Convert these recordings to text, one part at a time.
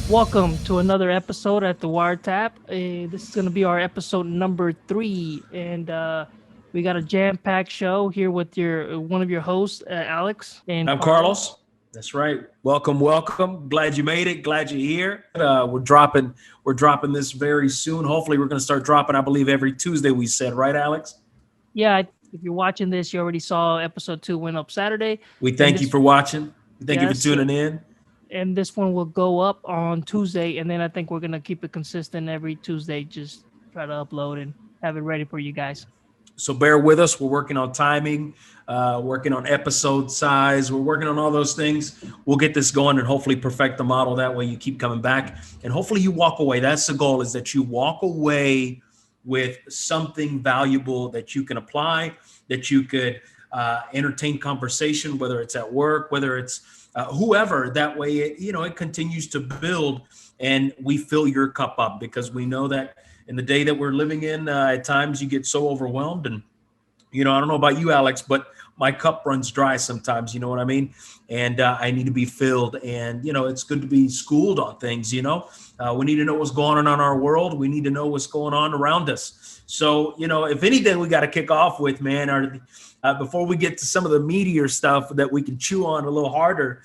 Welcome to another episode at the WireTap. This is going to be our episode number 3, and we got a jam-packed show here with your one of your hosts, Alex and I'm Carlos. Carlos. That's right. Welcome, welcome. Glad you made it. Glad you're here. We're dropping this very soon. Hopefully, we're going to start dropping. I believe every Tuesday. We said, right, Alex? Yeah, if you're watching this, you already saw episode 2 went up Saturday, We and thank you this for watching. Thank you for yes, tuning in. and this one will go up on Tuesday, and then I think we're gonna keep it consistent every Tuesday. Just try to upload and have it ready for you guys. So bear with us. We're working on timing, working on episode size. We're working on all those things. We'll get this going and hopefully perfect the model. That way you keep coming back. And hopefully you walk away. That's the goal, is that you walk away with something valuable that you can apply, that you could entertain conversation, whether it's at work, whether it's whoever. That way it continues to build and we fill your cup up, because we know that in the day that we're living in, at times you get so overwhelmed. And, I don't know about you, Alex, but my cup runs dry sometimes, you know what I mean? And I need to be filled. And, it's good to be schooled on things, we need to know what's going on in our world. We need to know what's going on around us. So, if anything, we got to kick off with, man, before we get to some of the meatier stuff that we can chew on a little harder,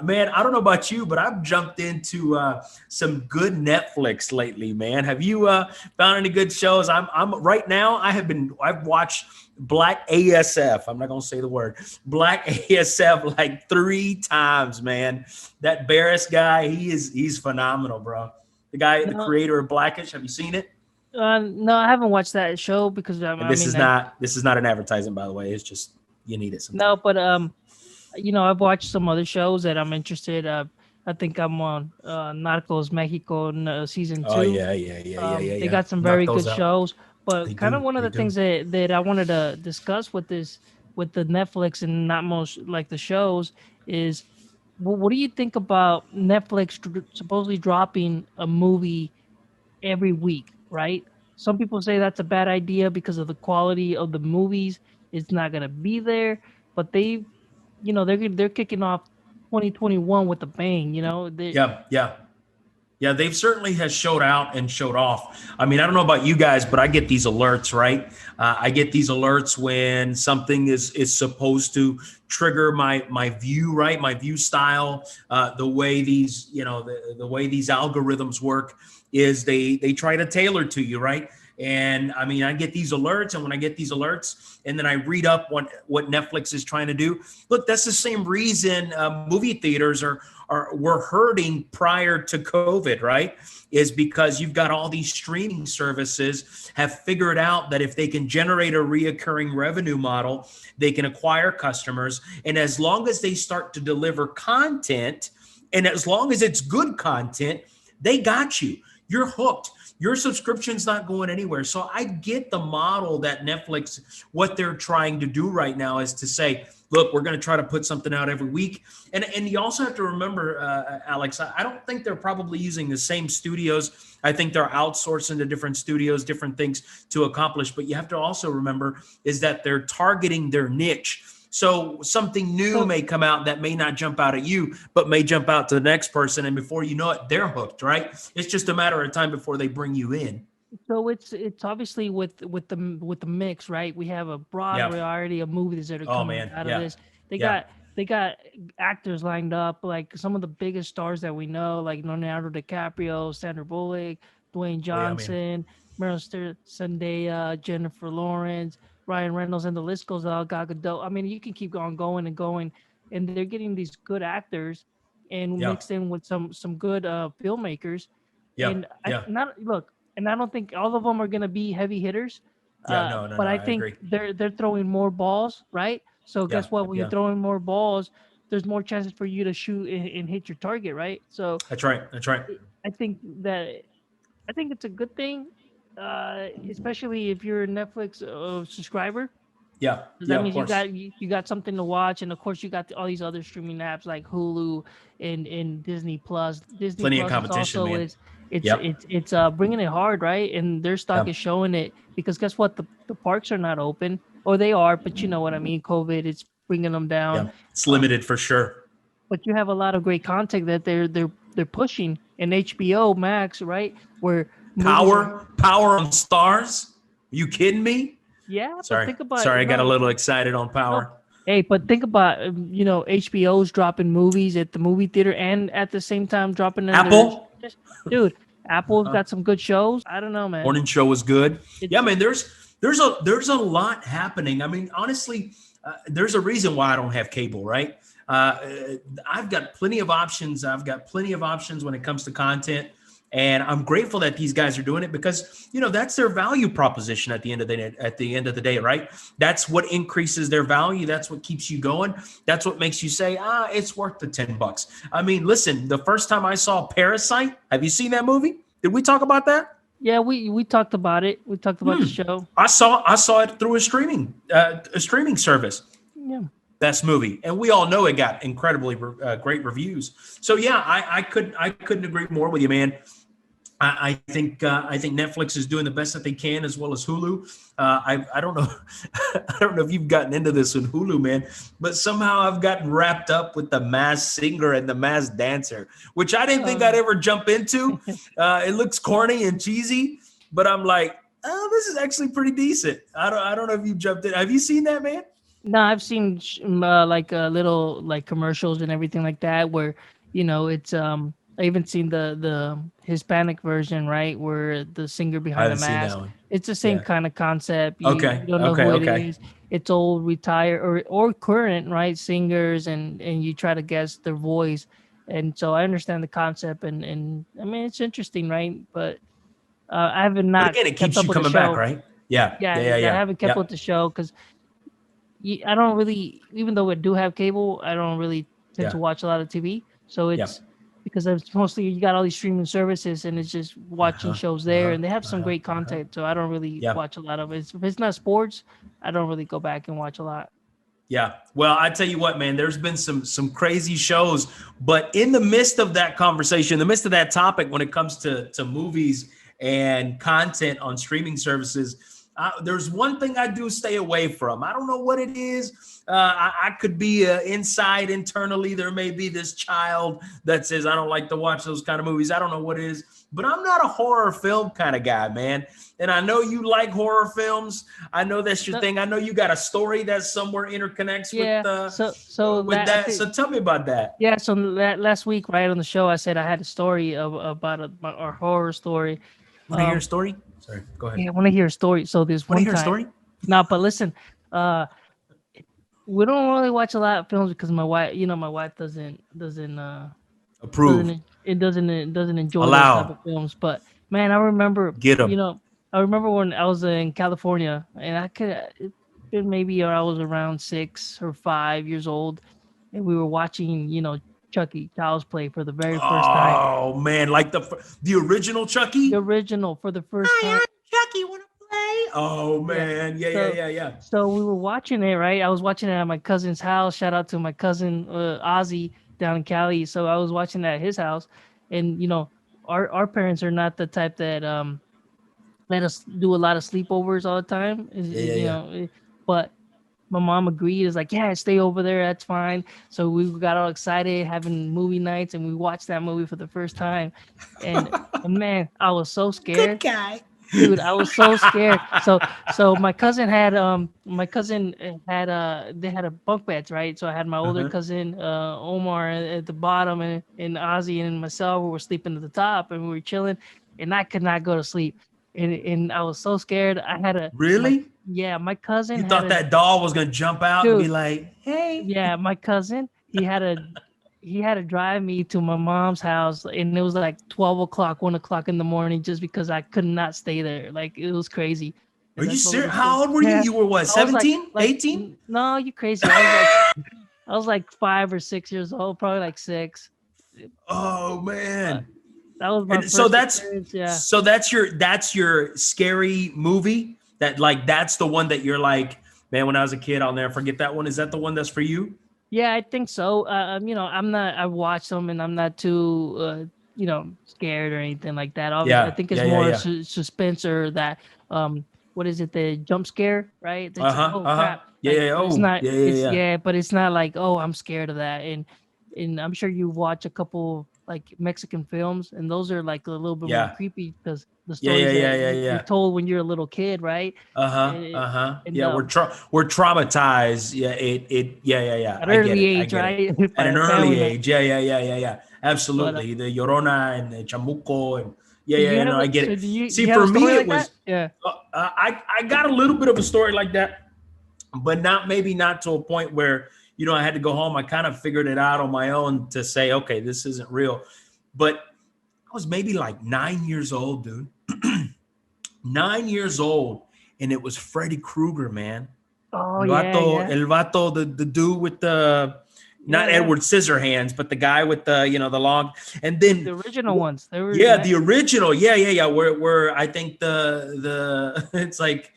man, I don't know about you, but I've jumped into some good Netflix lately, man. Have you found any good shows? I'm right now. I've watched Black ASF. I'm not gonna say the word Black ASF like 3 times, man. That Barris guy, he's phenomenal, bro. The No, creator of Blackish. Have you seen it? no, I haven't watched that show because And this is not an advertising, by the way. It's just you need it sometimes. no, but I've watched some other shows that I'm interested. I think I'm on Narcos Mexico season Oh 2. They yeah. got some Knock very good those out. shows, They but kind of do. one of They the do. things that I wanted to discuss with the Netflix and not most like the shows is what do you think about Netflix supposedly dropping a movie every week, right? Some people say that's a bad idea because of the quality of the movies. It's not gonna be there, but they're kicking off 2021 with a bang. Yeah, they've certainly has showed out and showed off. I mean, I don't know about you guys, but I get these alerts, right? I get these alerts when something is supposed to trigger my view, right? My view style. The way these, the way these algorithms work is they try to tailor to you, right? And I mean, I get these alerts, and when I get these alerts, and then I read up what Netflix is trying to do. Look, that's the same reason movie theaters were hurting prior to COVID, right? Is because you've got all these streaming services have figured out that if they can generate a reoccurring revenue model, they can acquire customers, and as long as they start to deliver content, and as long as it's good content, they got you. You're hooked. Your subscription's not going anywhere. So I get the model that Netflix, what they're trying to do right now is to say, look, we're going to try to put something out every week. And you also have to remember, Alex, I don't think they're probably using the same studios. I think they're outsourcing to different studios, different things to accomplish. But you have to also remember is that they're targeting their niche. So something new may come out that may not jump out at you, but may jump out to the next person. And before you know it, they're hooked, right? It's just a matter of time before they bring you in. So it's obviously with the mix, right? We have a broad Yeah. variety of movies that are Oh, coming man. out of Yeah. this. They Yeah. got they got actors lined up, like some of the biggest stars that we know, like Leonardo DiCaprio, Sandra Bullock, Dwayne Oh, yeah, man. Johnson, Meryl Zendaya, Jennifer Lawrence, Ryan Reynolds, and the list goes on. Gal Gadot. I mean, you can keep on going and going, and they're getting these good actors and Yeah. mixed in with some good filmmakers. Yeah. And I Yeah. not look, and I don't think all of them are going to be heavy hitters. Yeah. No, no, But no. I I think agree. they're throwing more balls, right? So Yeah. guess what? When you're Yeah. throwing more balls, there's more chances for you to shoot and hit your target, right? So That's right. That's right. I think that I think it's a good thing, especially if you're a Netflix subscriber, Yeah. because Yeah. that Of means you course. got you got something to watch, and of course you got all these other streaming apps like Hulu and Disney Plus. Disney Plenty of Plus is competition, also man. is it's Yep. it's it's bringing it hard, right? And their stock Yeah. is showing it because guess what? The parks are not open, or they are, but you know what I mean. COVID is bringing them down. Yeah. It's Um, limited for sure. but you have a lot of great content that they're they're pushing in HBO Max, right? Where movies are, Power on Stars. Are you kidding me? yeah, but Sorry. think about Sorry, I got a no, little excited on no. Power. Hey, but think about HBO's dropping movies at the movie theater and at the same time dropping in their Apple. dude. Apple's got some good shows. I don't know, man. Morning show was good. Yeah, It's man. There's a lot happening. I mean, honestly, there's a reason why I don't have cable, right? Uh, I've got plenty of options. I've got plenty of options when it comes to content, and I'm grateful that these guys are doing it because that's their value proposition at the end of the day, right? That's what increases their value. That's what keeps you going. That's what makes you say, it's worth the $10. I mean, listen, the first time I saw Parasite, have you seen that movie? Did we talk about that? yeah, we talked about it. We talked about the show. I saw it through a streaming service. Yeah. Best movie, and we all know it got incredibly great reviews. So yeah, I couldn't agree more with you, man. I think Netflix is doing the best that they can, as well as Hulu. I don't know I don't know if you've gotten into this with Hulu, man, but somehow I've gotten wrapped up with the Masked Singer and the Masked Dancer, which I didn't think I'd ever jump into. It looks corny and cheesy, but I'm like, oh, this is actually pretty decent. I don't know if you've jumped in. Have you seen that, man? No, I've seen like little like commercials and everything like that where it's I even seen the Hispanic version, right, where the singer I behind the haven't seen that mask. one. It's the same Yeah. kind of concept. Okay. You don't know Okay. who it Okay. is. It's old, retired, or current, right, singers, and you try to guess their voice. And so I understand the concept, and I mean it's interesting, right? But I haven't But not again, it kept keeps up you with the coming back, show. right? Yeah. Yeah, Yeah. Yeah. yeah, I Yeah. haven't kept up Yeah. with the show because I don't really, even though I do have cable, I don't really tend to Yeah. watch a lot of TV. So Yeah. it's because it's mostly you got all these streaming services and it's just watching Uh-huh. shows there, Uh-huh. and they have some Uh-huh. great Uh-huh. content. So I don't really Yeah. watch a lot of it. If it's not sports, I don't really go back and watch a lot. Yeah. Well, I tell you what, man, there's been some crazy shows, but in the midst of that conversation, in the midst of that topic, when it comes to movies and content on streaming services, there's one thing I do stay away from. I don't know what it is. I could be inside internally. There may be this child that says, I don't like to watch those kind of movies. I don't know what it is, but I'm not a horror film kind of guy, man. And I know you like horror films. I know that's your No, thing. I know you got a story that somewhere interconnects yeah. So with that I that. think So tell me about that. yeah. So last week, right on the show, I said I had a story about our horror story. Want to hear a Um, story? Sorry, go ahead. yeah, I want to hear a story. So this Want to one hear a time, story? no, but listen, uh, we don't really watch a lot of films because my wife Approve. doesn't enjoy those type Allow. of films. But man, I remember, Get them. I remember when I was in California, and it's been maybe I was around 6 or 5 years old, and we were watching, Chucky Child's Play for the very first time. Oh man, like the original The Chucky. original for the first Hi, time. I'm Chucky. Want to play? Oh Yeah. man, yeah, yeah, So yeah, yeah. so we were watching it, right? I was watching it at my cousin's house. Shout out to my cousin Ozzy down in Cali. So I was watching that at his house, and our parents are not the type that let us do a lot of sleepovers all the time. Yeah, yeah, yeah. But my mom agreed. It's like, yeah, stay over there. That's fine. So we got all excited having movie nights, and we watched that movie for the first time. And man, I was so Good scared. guy. Dude, I was so scared. So my cousin had they had a bunk beds, right? So I had my older Uh-huh. cousin Omar at the bottom, and Ozzy and myself we were sleeping at the top, and we were chilling, and I could not go to sleep, and I was so scared. I had a my Really? Yeah, my cousin You had thought a that doll was gonna jump out and be dude. like, "Hey"? Yeah, my cousin he had to drive me to my mom's house, and it was like 12 o'clock, 1 o'clock in the morning, just because I could not stay there. Like it was crazy. Are And you that's what serious? was How so. old were you? Yeah, You were what, I was like 17, 18? no, you crazy. I was like 5 or 6 years old, probably like 6. Oh But man. that was my And so first that's experience. Yeah. so that's your scary movie. That's the one that you're like, man, when I was a kid, I'll never forget that one. Is that the one that's for you? Yeah, I think so. I'm not. I watched them, and I'm not too, scared or anything like that. Obviously, I Yeah, think it's yeah, yeah, more yeah. suspense or that. What is it? The jump scare, right? That's Uh-huh. oh Uh-huh. crap. Yeah, yeah, But it's oh, not. yeah, yeah, It's yeah. yeah, but it's not like oh I'm scared of that. And and I'm sure you watch a couple like Mexican films, and those are like a little bit more Yeah. creepy because the Yeah. Yeah. stories Yeah. that Yeah. you're Yeah. told when you're a little kid, right? Uh-huh. And, Uh-huh. and Yeah, we're traumatized. Yeah, yeah, yeah, yeah. at I get early it. I age, get it. right? At By an a early family member. age. Yeah, yeah, yeah, yeah, yeah. But Absolutely. The Llorona and the Chamuco and yeah, do you yeah, have no, I a get so it. do See, you have a for story me, it like that? was Yeah. I got a little bit of a story like that, but not to a point where I had to go home. I kind of figured it out on my own to say, okay, this isn't real. But I was maybe like 9 years old, dude. 9 years old, and it was Freddy Krueger, man. Oh yeah, yeah, El vato, the dude with the yeah, not yeah. Edward Scissorhands, but the guy with the long. And then, The original ones. They were yeah, the original, yeah, yeah, yeah. Where I think the it's like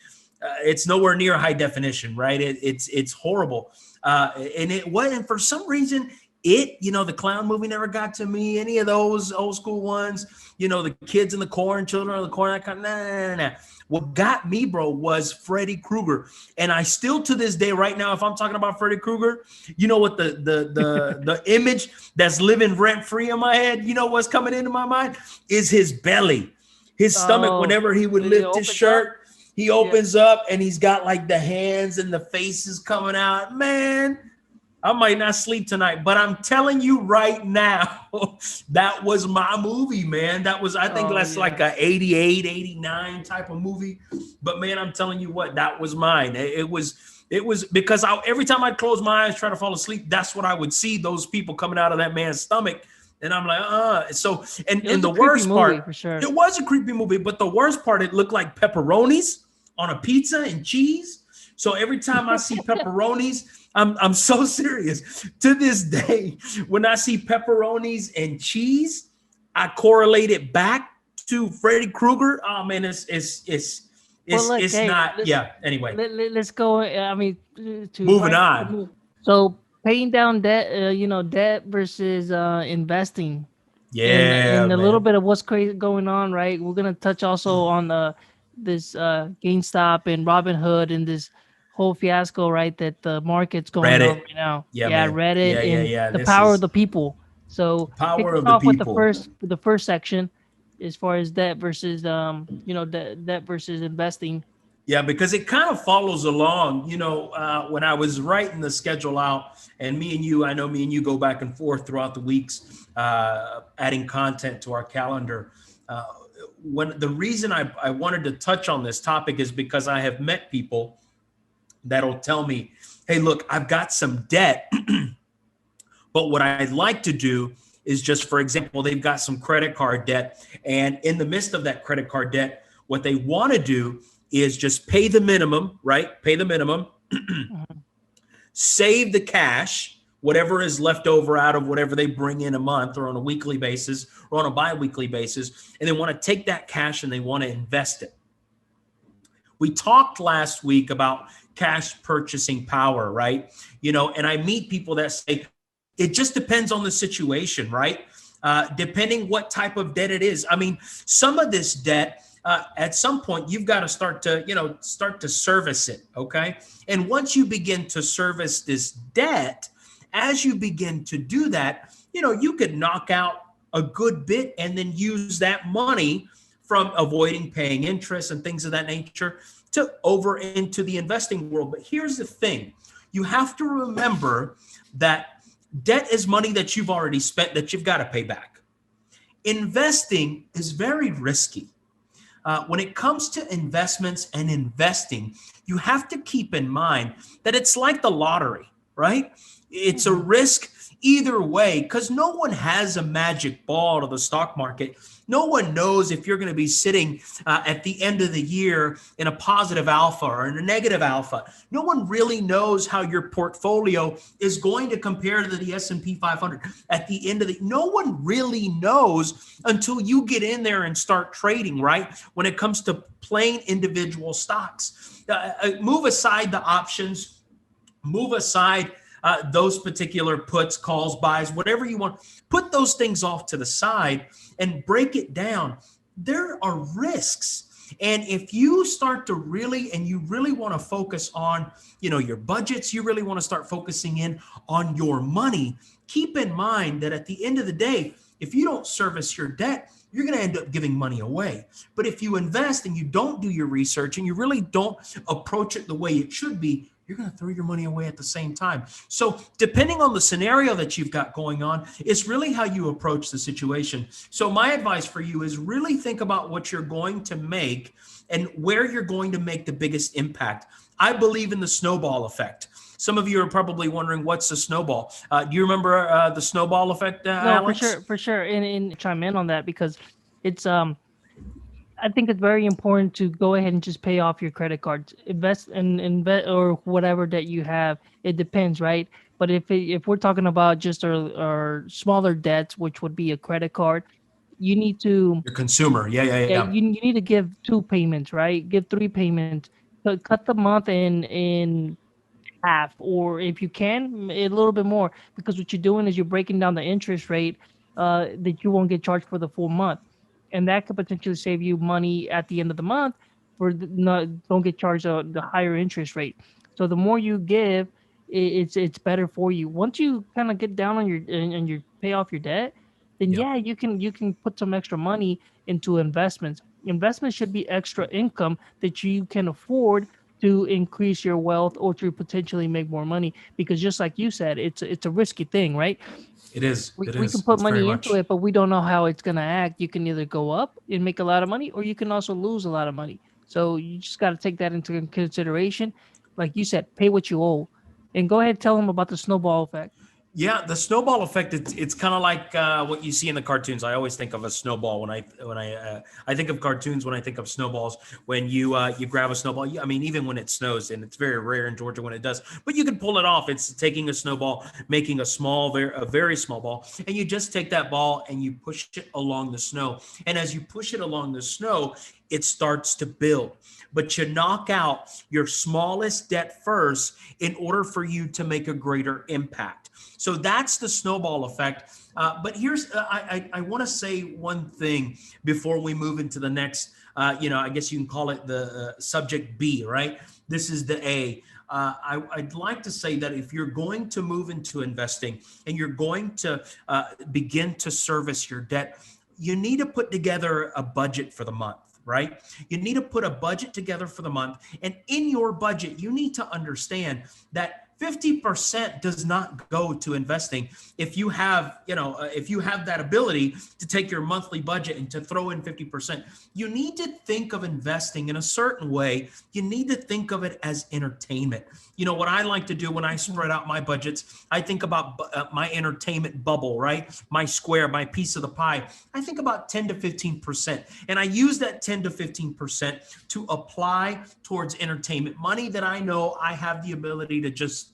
it's nowhere near high definition, right? It's horrible, and it wasn't for some reason. The clown movie never got to me. Any of those old school ones, the kids in the corn, children of the corn, that kind of, nah. What got me, bro, was Freddy Krueger. And I still to this day, right now, if I'm talking about Freddy Krueger, you know what the image that's living rent free in my head, what's coming into my mind is his belly, his stomach. oh, Whenever he would when it lift his opens up. shirt, he Yeah. opens up and he's got like the hands and the faces coming out. Man, I might not sleep tonight, but I'm telling you right now, that was my movie, man. I think Oh that's like yeah. a 88, 89 type of movie. But man, I'm telling you what, that was mine. It was because every time I'd close my eyes, try to fall asleep, that's what I would see, those people coming out of that man's stomach. And I'm like, so, It and was a the creepy worst movie part, for sure. it was a creepy movie, but the worst part, it looked like pepperonis on a pizza and cheese. So every time I see pepperonis, I'm so serious. To this day, when I see pepperonis and cheese, I correlate it back to Freddy Krueger. Oh man, Well, look, it's hey, not. Yeah. Anyway, let's go. I mean, to moving right. on. So paying down debt, debt versus investing, and Yeah, a little man. bit of what's crazy going on, right? We're gonna touch also on this GameStop and Robinhood and this whole fiasco, right? That the market's going on Reddit. right now. Yeah, Yeah, man. Reddit Yeah, yeah, and yeah. the This power of is the people. So kick power us of the off with people. the first section, as far as debt versus debt versus investing. Yeah, because it kind of follows along. When I was writing the schedule out, and I know me and you go back and forth throughout the weeks, adding content to our calendar. Uh, when the reason I wanted to touch on this topic is because I have met people that'll tell me, hey, look, I've got some debt, but what I'd like to do is just, for example, they've got some credit card debt. And in the midst of that credit card debt, what they want to do is just pay the minimum, right? Pay the minimum, Mhm. save the cash, whatever is left over out of whatever they bring in a month or on a weekly basis or on a bi-weekly basis. And they want to take that cash and they want to invest it. We talked last week about cash purchasing power, right? And I meet people that say, it just depends on the situation, right? Depending what type of debt it is. I mean, some of this debt, at some point, you've got to start to service it, okay? And once you begin to service this debt, as you begin to do that, you could knock out a good bit and then use that money from avoiding paying interest and things of that nature to over into the investing world. But here's the thing. You have to remember that debt is money that you've already spent that you've got to pay back. Investing is very risky. When it comes to investments and investing, you have to keep in mind that it's like the lottery, right? It's a risk either way because no one has a magic ball to the stock market. No one knows if you're going to be sitting at the end of the year in a positive alpha or in a negative alpha. No one really knows how your portfolio is going to compare to the S&P 500 at the end of the. No one really knows until you get in there and start trading, right? When it comes to plain individual stocks, move aside the options, move aside those particular puts, calls, buys, whatever you want. Put those things off to the side and break it down. There are risks. And if you start to really, and you really want to focus on, your budgets, you really want to start focusing in on your money, keep in mind that at the end of the day, if you don't service your debt, you're going to end up giving money away. But if you invest and you don't do your research and you really don't approach it the way it should be, you're going to throw your money away at the same time. So depending on the scenario that you've got going on, it's really how you approach the situation. So my advice for you is really think about what you're going to make and where you're going to make the biggest impact. I believe in the snowball effect. Some of you are probably wondering, what's the snowball? Do you remember the snowball effect, No, Alex? for sure, and chime in on that because it's I think it's very important to go ahead and just pay off your credit cards, invest or whatever that you have. It depends, right? But if we're talking about just our smaller debts, which would be a credit card, you need to Your consumer. Yeah, yeah, yeah yeah. you need to give two payments, right? Give three payments. Cut the month in half, or if you can, a little bit more, because what you're doing is you're breaking down the interest rate that you won't get charged for the full month, and that could potentially save you money at the end of the month for don't get charged the higher interest rate. So the more you give, it's better for you. Once you kind of get down on your pay off your debt, then Yeah. yeah, you can put some extra money into investments. Investments should be extra income that you can afford to increase your wealth or to potentially make more money, because just like you said, it's a risky thing, right? It is. It We can is. put It's very money into much. it, but we don't know how it's going to act. You can either go up and make a lot of money, or you can also lose a lot of money. So you just got to take that into consideration. Like you said, pay what you owe. And go ahead, tell them about the snowball effect. Yeah, the snowball effect. It's kind of like what you see in the cartoons. I always think of a snowball when I think of cartoons when I think of snowballs. When you grab a snowball, I mean, even when it snows, and it's very rare in Georgia when it does, but you can pull it off. It's taking a snowball, making a very small ball, and you just take that ball and you push it along the snow. And as you push it along the snow, it starts to build. But you knock out your smallest debt first in order for you to make a greater impact. So that's the snowball effect. But here's, I want to say one thing before we move into the next, I guess you can call it the subject B, right? This is the A. I'd like to say that if you're going to move into investing and you're going to begin to service your debt, you need to put together a budget for the month, right? You need to put a budget together for the month. And in your budget, you need to understand that 50% does not go to investing. If you have that ability to take your monthly budget and to throw in 50%, you need to think of investing in a certain way. You need to think of it as entertainment. What I like to do when I spread out my budgets, I think about my entertainment bubble, right? My square, my piece of the pie. I think about 10 to 15%. And I use that 10 to 15% to apply towards entertainment, money that I know I have the ability to just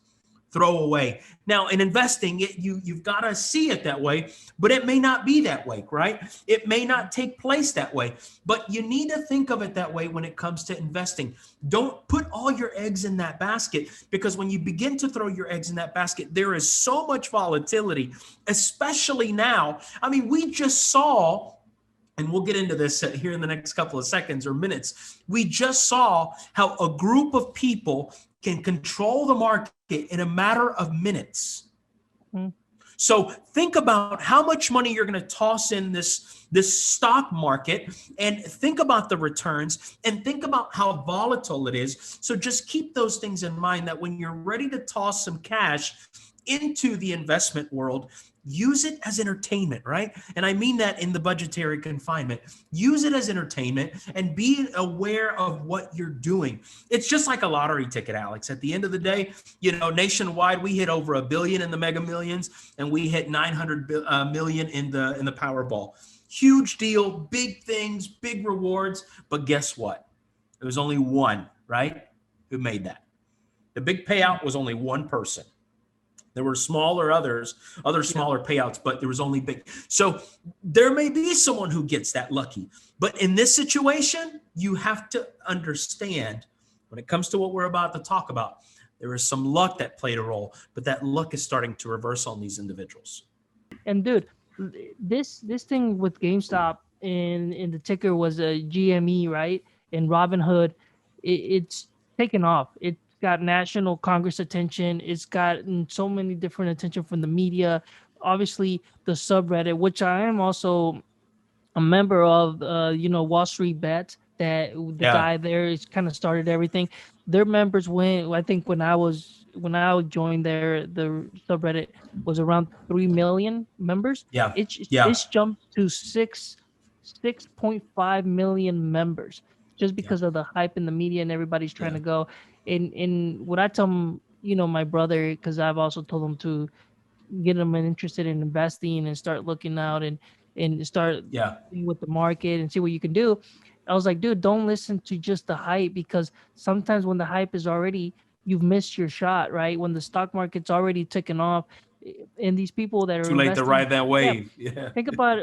throw away. Now, in investing, you've got to see it that way, but it may not be that way, right? It may not take place that way, but you need to think of it that way when it comes to investing. Don't put all your eggs in that basket, because when you begin to throw your eggs in that basket, there is so much volatility, especially now. I mean, we just saw, and we'll get into this here in the next couple of seconds or minutes. We just saw how a group of people can control the market in a matter of minutes. Mm-hmm. So think about how much money you're going to toss in this stock market, and think about the returns, and think about how volatile it is. So just keep those things in mind, that when you're ready to toss some cash into the investment world, use it as entertainment, right? And I mean that in the budgetary confinement. Use it as entertainment and be aware of what you're doing. It's just like a lottery ticket, Alex. At the end of the day, nationwide, we hit over $1 billion in the Mega Millions, and we hit 900 million in the Powerball. Huge deal, big things, big rewards. But guess what? It was only one, right, who made that. The big payout was only one person. There were other smaller payouts, but there was only big. So there may be someone who gets that lucky. But in this situation, you have to understand, when it comes to what we're about to talk about, there is some luck that played a role, but that luck is starting to reverse on these individuals. And dude, this thing with GameStop in the ticker was a GME, right? and Robinhood, it's taken off. It's got national Congress attention. It's gotten so many different attention from the media. Obviously, the subreddit, which I am also a member of, Wall Street Bets, that the Yeah. guy there is kind of started everything. Their members went, I think when I joined the subreddit was around 3 million members. Yeah. It's Yeah. jumped to 6.5 million members just Yeah. because of the hype in the media and everybody's trying Yeah. to go. And what I tell him, my brother, because I've also told him to get them interested in investing and start looking out and start Yeah. seeing with the market and see what you can do. I was like, dude, don't listen to just the hype, because sometimes when the hype is already, you've missed your shot, right? When the stock market's already ticking off, and these people that are Too late to investing, ride that yeah, wave. Yeah. think about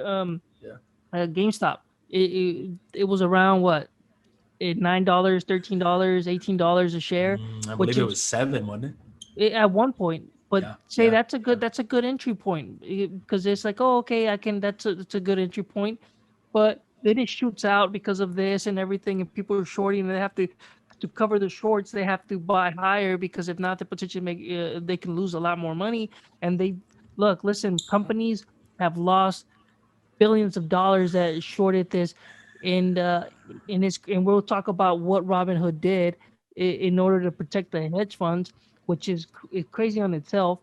Yeah. GameStop. It was around what, $9, $13, $18 a share, I which believe it is was 7, wasn't it? at one point. But Yeah. say Yeah. that's a good entry point, because it's like, oh, okay, I can, that's a good entry point. But then it shoots out because of this and everything, and people are shorting, and they have to cover the shorts. They have to buy higher, because if not, they potentially they can lose a lot more money. And listen, companies have lost billions of dollars that shorted this, and and we'll talk about what Robinhood did in order to protect the hedge funds, which is crazy on itself.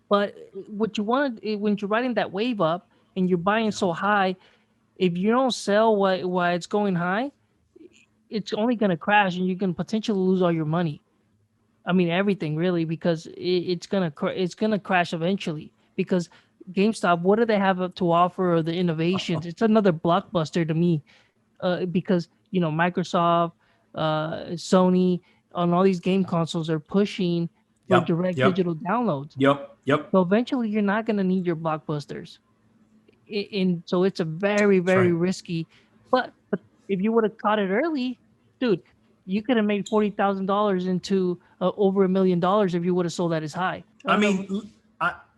But what you want when you're riding that wave up and you're buying Yeah. so high, if you don't sell while it's going high, it's only going to crash, and you can potentially lose all your money. I mean, everything really, because it's gonna crash eventually. Because GameStop, what do they have to offer, or the innovations? It's another blockbuster to me, because Microsoft, Sony, on all these game consoles are pushing for Yep. direct Yep. digital downloads. Yep. Yep. So eventually, you're not gonna need your blockbusters, and so it's a very, That's very right. risky. But if you would have caught it early, dude, you could have made $40,000 into over $1 million if you would have sold that as high. I I don't know. mean,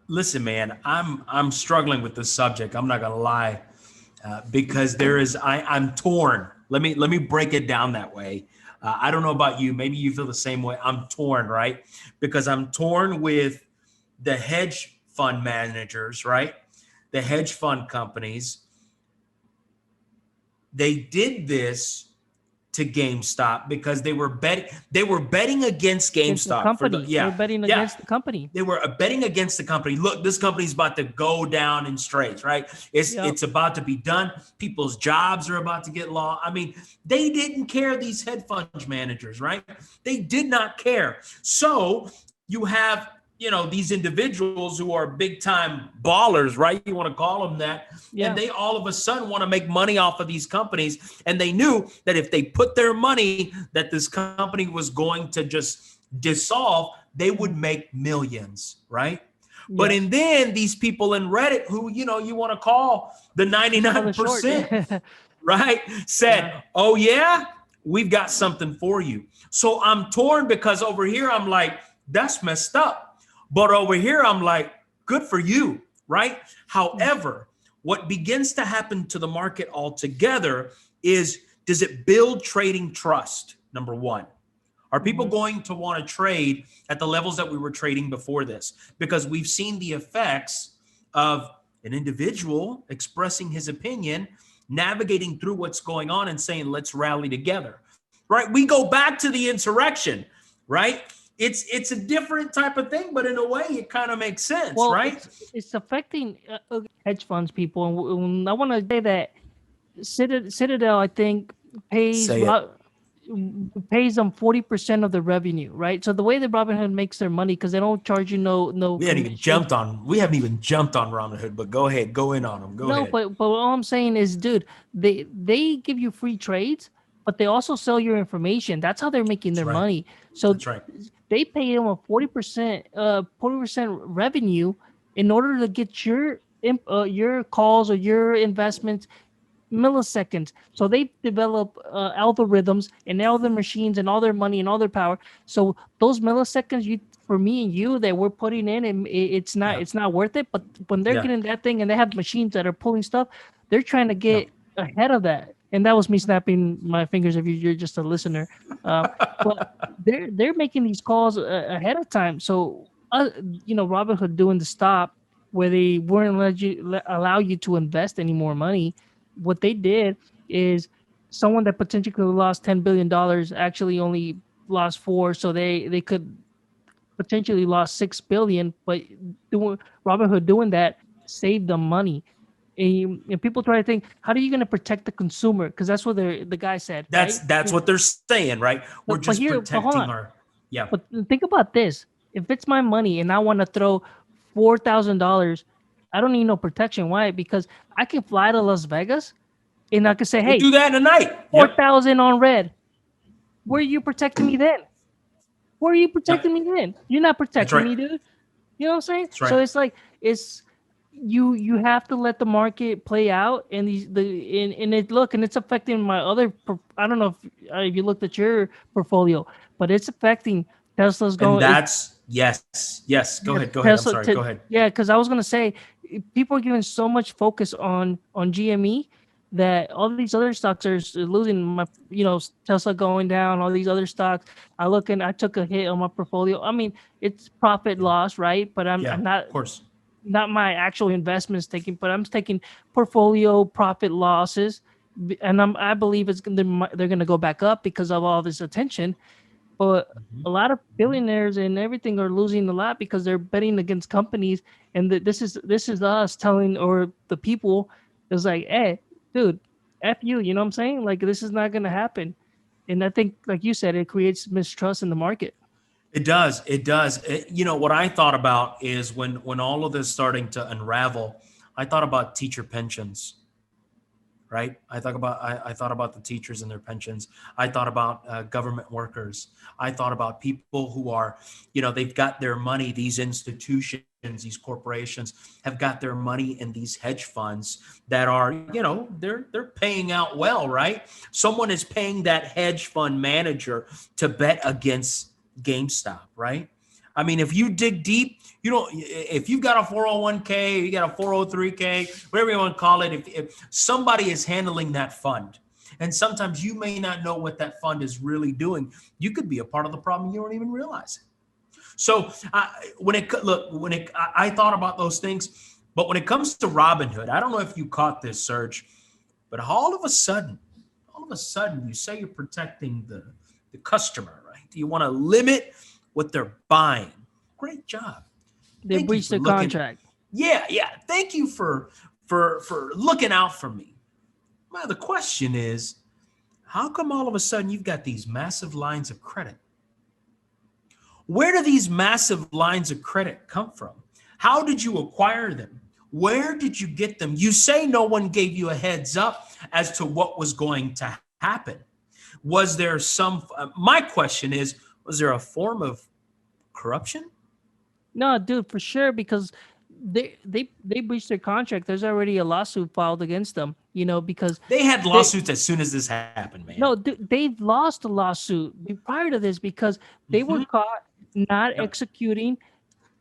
listen, man. I'm struggling with this subject. I'm not gonna lie, because I'm torn. Let me break it down that way. I don't know about you. Maybe you feel the same way. I'm torn, right? Because I'm torn with the hedge fund managers, right? The hedge fund companies. They did this to GameStop because they were betting against Against the GameStop for the company, they're yeah. betting Yeah. against the company. They were betting against the company. Look, this company's about to go down in straits, right? It's Yep. it's about to be done. People's jobs are about to get lost. I mean, they didn't care, these hedge fund managers, right? They did not care. So you have, these individuals who are big time ballers, right? You want to call them that. And Yeah. they all of a sudden want to make money off of these companies. And they knew that if they put their money, that this company was going to just dissolve, they would make millions, right? But Yes. and then these people in Reddit who, you want to call the Call the short. 99%, right? Yeah. Said, oh yeah, we've got something for you. So I'm torn because over here, I'm like, that's messed up. But over here, I'm like, good for you, right? However, what begins to happen to the market altogether is, does it build trading trust? Number one. Are people going to want to trade at the levels that we were trading before this? Because we've seen the effects of an individual expressing his opinion, navigating through what's going on and saying, let's rally together, right? We go back to the insurrection, right? It's a different type of thing, but in a way it kind of makes sense, Well, right? it's affecting hedge funds people, and I want to say that Citadel, I think, pays Say it. pays them 40% of the revenue, right? So the way that Robinhood makes their money, because they don't charge you no We haven't even commission. jumped on Robinhood, but go ahead, go in on them. Go No, ahead. but all I'm saying is, dude, they give you free trades, but they also sell your information. That's how they're making That's their right. money. So That's right. they pay them a 40% revenue in order to get your calls or your investments milliseconds. So they develop algorithms and all their machines and all their money and all their power. So those milliseconds, for me and you, that we're putting in, and it's not Yeah. it's not worth it. But when they're Yeah. getting that thing and they have machines that are pulling stuff, they're trying to Yeah. get ahead of that. and that was me snapping my fingers if you're just a listener. Um, but they're making these calls ahead of time. So Robinhood doing the stop where they weren't allow you to invest any more money. What they did is someone that potentially lost $10 billion actually only lost four, so they could potentially lost 6 billion. But doing Robinhood doing that saved them money. And people try to think, how are you going to protect the consumer? Because that's what the guy said, right? That's what they're saying, right? We're just But hold protecting on. our, yeah. But think about this: if it's my money and I want to throw $4,000, I don't need no protection. Why? Because I can fly to Las Vegas and I can say, You "Hey, do that in a night. four Yep. thousand on red." Where are you protecting me then? Where are you protecting Yep. me then? You're not That's protecting right. me, dude. You know what I'm saying? That's So right. it's like it's you have to let the market play out, and it's affecting my other. I don't know if you looked at your portfolio, but it's affecting Tesla's And going. that's, yes. Go Yeah, ahead. Go ahead. I'm Tesla. sorry. Go ahead. Yeah, because I was gonna say people are giving so much focus on GME that all these other stocks are losing. Tesla going down, all these other stocks. I took a hit on my portfolio. I mean, it's profit Yeah. loss, right? But I'm Yeah. not Of course. not my actual investments taking, but I'm taking portfolio profit losses, and I believe they're gonna go back up because of all this attention. But Mhm. a lot of Mhm. billionaires and everything are losing a lot because they're betting against companies, and this is us telling, or the people is like, hey, dude, f you. You know what I'm saying? Like, this is not gonna happen. And I think, like you said, it creates mistrust in the market. It does. It does. What I thought about is when all of this starting to unravel, I thought about teacher pensions, right? I thought about the teachers and their pensions. I thought about government workers. I thought about people who are, they've got their money. These institutions, these corporations have got their money in these hedge funds that are, they're paying out well, right? Someone is paying that hedge fund manager to bet against GameStop, right? I mean, if you dig deep, if you've got a 401k, you got a 403k, whatever you want to call it, if somebody is handling that fund, and sometimes you may not know what that fund is really doing, you could be a part of the problem. You don't even realize it. So I thought about those things, but when it comes to Robinhood, I don't know if you caught this, Serge, but all of a sudden, you say you're protecting the customer, right? You want to limit what they're buying. Great job. They Thank you breached for their looking. contract. Yeah. Thank you for looking out for me. Well, the question is, how come all of a sudden you've got these massive lines of credit? Where do these massive lines of credit come from? How did you acquire them? Where did you get them? You say no one gave you a heads up as to what was going to happen. Was there my question is, was there a form of corruption? No, dude, for sure, because they breached their contract. There's already a lawsuit filed against them. Because They had they lawsuits as soon as this happened, man. no, they've lost a lawsuit prior to this because they were Mm-hmm. caught not Yep. executing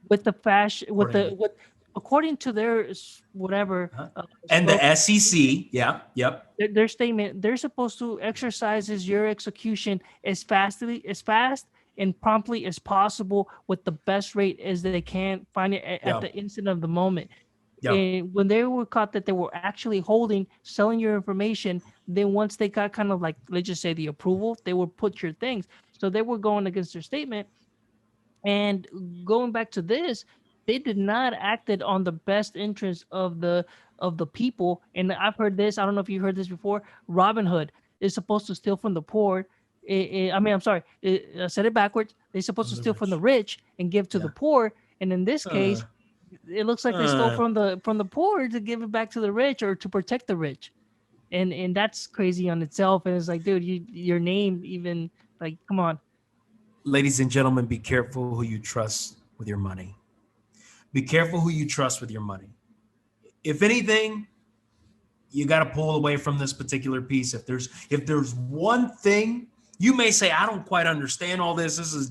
with the fashion Accordingly. with according to their whatever Uh-huh. And the spokesman, SEC, yeah, yep, their statement. They're supposed to exercises your execution as fast and promptly as possible with the best rate as they can find it at yeah, the instant of the moment. yeah, And when they were caught that they were actually selling your information, then once they got kind of like, let's just say, the approval, they would put your things. So they were going against their statement. And going back to this, they did not acted on the best interest of the people. And I've heard this. I don't know if you heard this before. Robin Hood is supposed to steal from the poor. I mean, I'm sorry, I said it backwards. They're supposed to from the steal from the rich. rich and give to the Yeah. poor. And in this Uh, case, it looks like they stole uh, from the poor to give it back to the rich, or to protect the rich. And that's crazy on itself. And it's like, dude, your name even, like, come on. Ladies and gentlemen, be careful who you trust with your money. Be careful who you trust with your money. If anything, you got to pull away from this particular piece. If there's one thing you may say, I don't quite understand all this. This is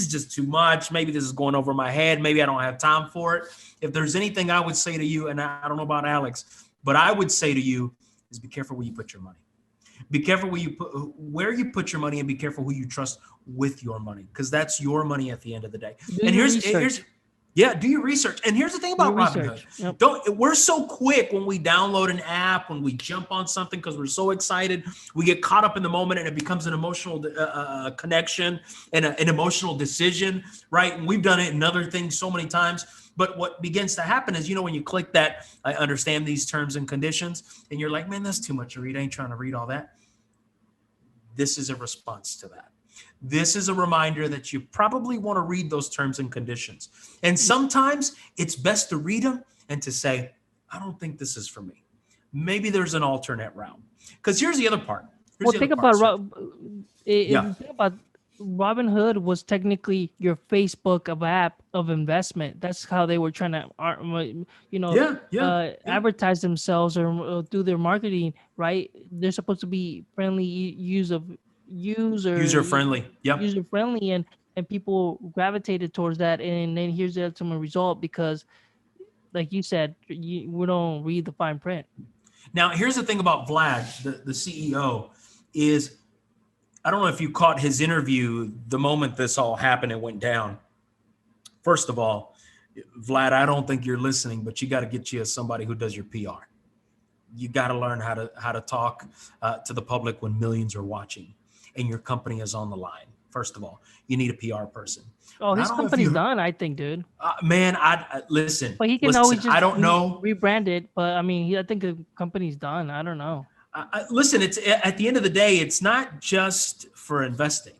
just too much. Maybe this is going over my head. Maybe I don't have time for it. If there's anything I would say to you, and I don't know about Alex, but I would say to you is be careful where you put your money. Be careful where you put your money, and be careful who you trust with your money, because that's your money at the end of the day. Do And your here's research. yeah, do your research. And here's the thing Do your about Robinhood. research. Yep. We're so quick when we download an app, when we jump on something because we're so excited, we get caught up in the moment and it becomes an emotional connection and an emotional decision, right? And we've done it in other things so many times. But what begins to happen is, when you click that, I understand these terms and conditions, and you're like, man, that's too much to read. I ain't trying to read all that. This is a response to that. This is a reminder that you probably want to read those terms and conditions. And sometimes it's best to read them and to say, I don't think this is for me. Maybe there's an alternate route. Because here's the other part. Think about Robinhood was technically your Facebook of app of investment. That's how they were trying to, advertise themselves or do their marketing. Right? They're supposed to be user friendly. Yep. User friendly, and people gravitated towards that. And then here's the ultimate result, because, like you said, we don't read the fine print. Now, here's the thing about Vlad, the CEO, is I don't know if you caught his interview the moment this all happened and went down. First of all, Vlad, I don't think you're listening, but you got to get you as somebody who does your PR. You got to learn how to talk to the public when millions are watching and your company is on the line. First of all, you need a PR person. Oh, his company's done, I think, dude. Man, I listen. But he can always just I don't know. Rebrand it. But I mean, I think the company's done. I don't know. Listen, it's at the end of the day, it's not just for investing.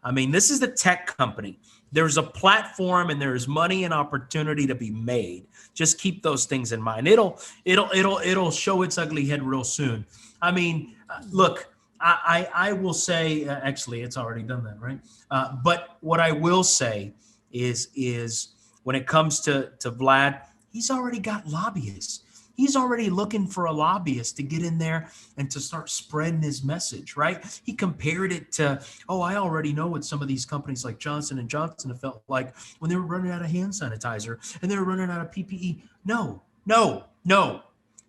I mean, this is the tech company. There's a platform and there's money and opportunity to be made. Just keep those things in mind. It'll show its ugly head real soon. I mean, look, I will say, actually, it's already done that, right? But what I will say is when it comes to Vlad, he's already got lobbyists. He's already looking for a lobbyist to get in there and to start spreading his message, right? He compared it to, I already know what some of these companies like Johnson & Johnson have felt like when they were running out of hand sanitizer and they were running out of PPE. No,